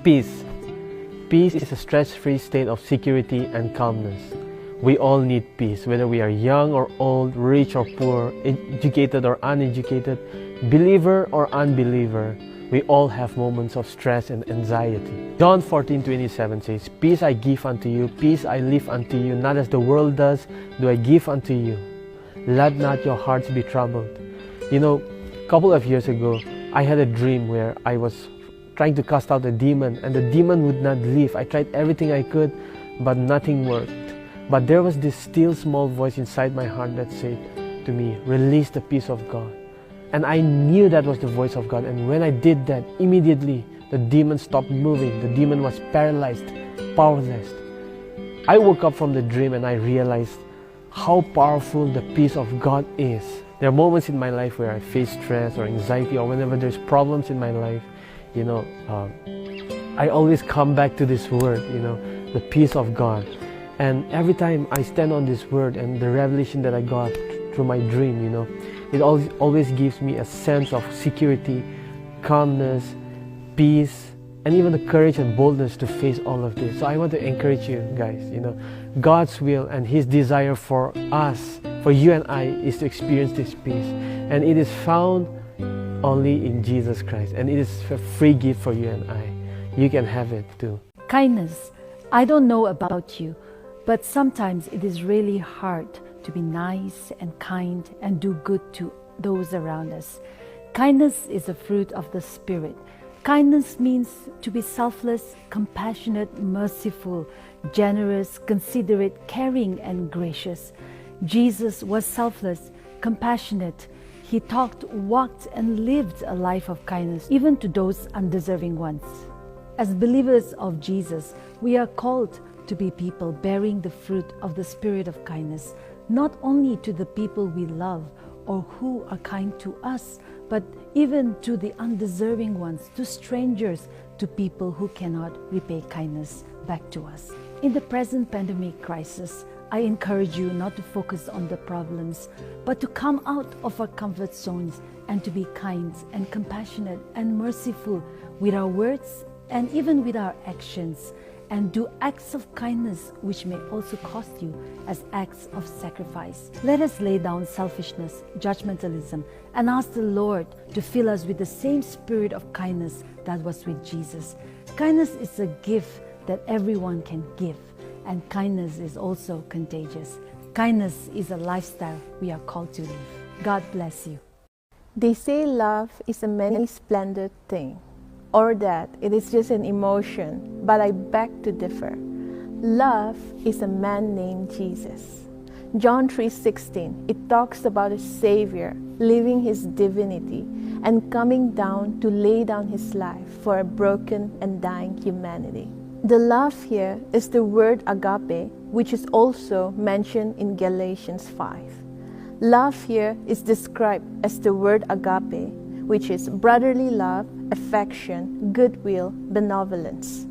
Peace. Peace is a stress-free state of security and calmness. We all need peace, whether we are young or old, rich or poor, educated or uneducated, believer or unbeliever. We all have moments of stress and anxiety. John 14:27 says, "Peace I give unto you, peace I leave unto you, not as the world does, do I give unto you. Let not your hearts be troubled." You know, a couple of years ago, I had a dream where I was trying to cast out a demon, and the demon would not leave. I tried everything I could, but nothing worked. But there was this still small voice inside my heart that said to me, "Release the peace of God." And I knew that was the voice of God. And when I did that, immediately the demon stopped moving. The demon was paralyzed, powerless. I woke up from the dream and I realized how powerful the peace of God is. There are moments in my life where I face stress or anxiety, or whenever there's problems in my life, I always come back to this word, the peace of God. And every time I stand on this word and the revelation that I got through my dream, it always gives me a sense of security, calmness, peace, and even the courage and boldness to face all of this. So I want to encourage you guys, God's will and His desire for us, for you and I, is to experience this peace. And it is found only in Jesus Christ. And it is a free gift for you and I. You can have it too. Kindness. I don't know about you, but sometimes it is really hard to be nice and kind and do good to those around us. Kindness is a fruit of the Spirit. Kindness means to be selfless, compassionate, merciful, generous, considerate, caring, and gracious. Jesus was selfless, compassionate. He talked, walked, and lived a life of kindness, even to those undeserving ones. As believers of Jesus, we are called to be people bearing the fruit of the Spirit of kindness, not only to the people we love or who are kind to us, but even to the undeserving ones, to strangers, to people who cannot repay kindness back to us. In the present pandemic crisis, I encourage you not to focus on the problems, but to come out of our comfort zones and to be kind and compassionate and merciful with our words and even with our actions, and do acts of kindness which may also cost you as acts of sacrifice. Let us lay down selfishness, judgmentalism, and ask the Lord to fill us with the same spirit of kindness that was with Jesus. Kindness is a gift that everyone can give, and kindness is also contagious. Kindness is a lifestyle we are called to live. God bless you. They say love is a many splendid thing, or that it is just an emotion, but I beg to differ. Love is a man named Jesus. John 3:16, it talks about a Savior leaving His divinity and coming down to lay down His life for a broken and dying humanity. The love here is the word agape, which is also mentioned in Galatians 5. Love here is described as the word agape, which is brotherly love, affection, goodwill, benevolence.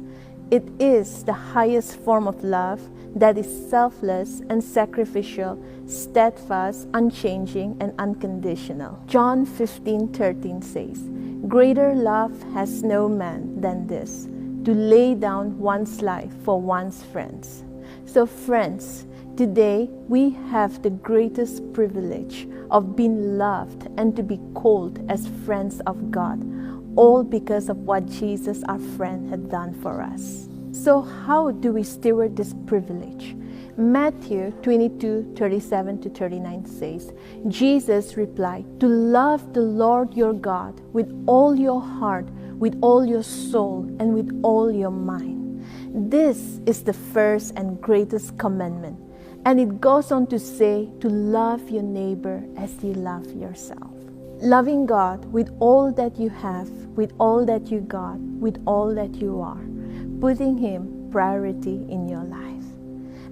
It is the highest form of love that is selfless and sacrificial, steadfast, unchanging, and unconditional. John 15:13 says, "Greater love has no man than this, to lay down one's life for one's friends." So friends, today we have the greatest privilege of being loved and to be called as friends of God, all because of what Jesus, our friend, had done for us. So how do we steward this privilege? Matthew 22:37-39 says, Jesus replied, "To love the Lord your God with all your heart, with all your soul, and with all your mind. This is the first and greatest commandment." And it goes on to say to love your neighbor as you love yourself. Loving God with all that you have, with all that you got, with all that you are. Putting Him priority in your life.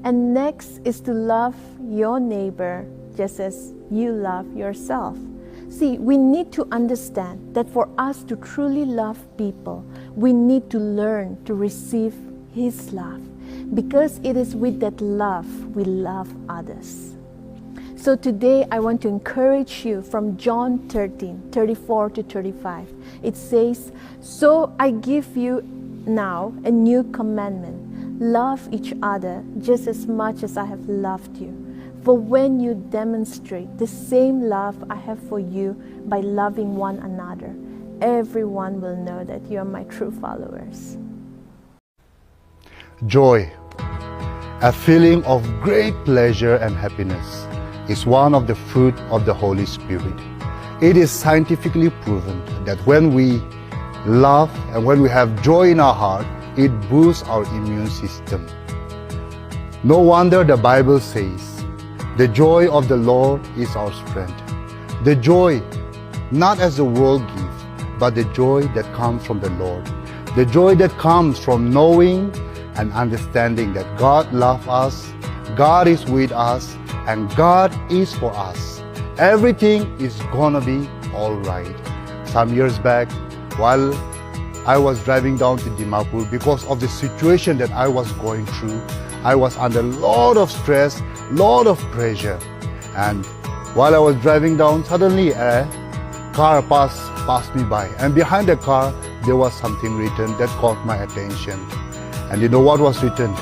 And next is to love your neighbor just as you love yourself. See, we need to understand that for us to truly love people, we need to learn to receive His love, because it is with that love we love others. So today I want to encourage you from John 13:34-35. It says, "So I give you now a new commandment: love each other just as much as I have loved you. For when you demonstrate the same love I have for you by loving one another, everyone will know that you are my true followers. Joy, a feeling of great pleasure and happiness, is one of the fruit of the Holy Spirit. It is scientifically proven that when we love and when we have joy in our heart, it boosts our immune system. No wonder the Bible says, "The joy of the Lord is our strength." The joy, not as the world gives, but the joy that comes from the Lord. The joy that comes from knowing and understanding that God loves us, God is with us, and God is for us. Everything is gonna be all right. Some years back, while I was driving down to Dimapur, because of the situation that I was going through, I was under a lot of stress, lot of pressure. And while I was driving down, suddenly a car passed me by. And behind the car, there was something written that caught my attention. And you know what was written?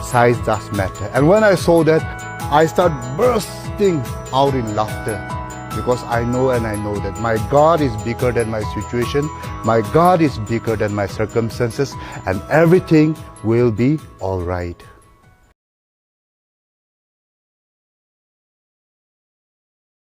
Size does matter. And when I saw that, I started bursting out in laughter, because I know that my God is bigger than my situation, my God is bigger than my circumstances, and everything will be all right.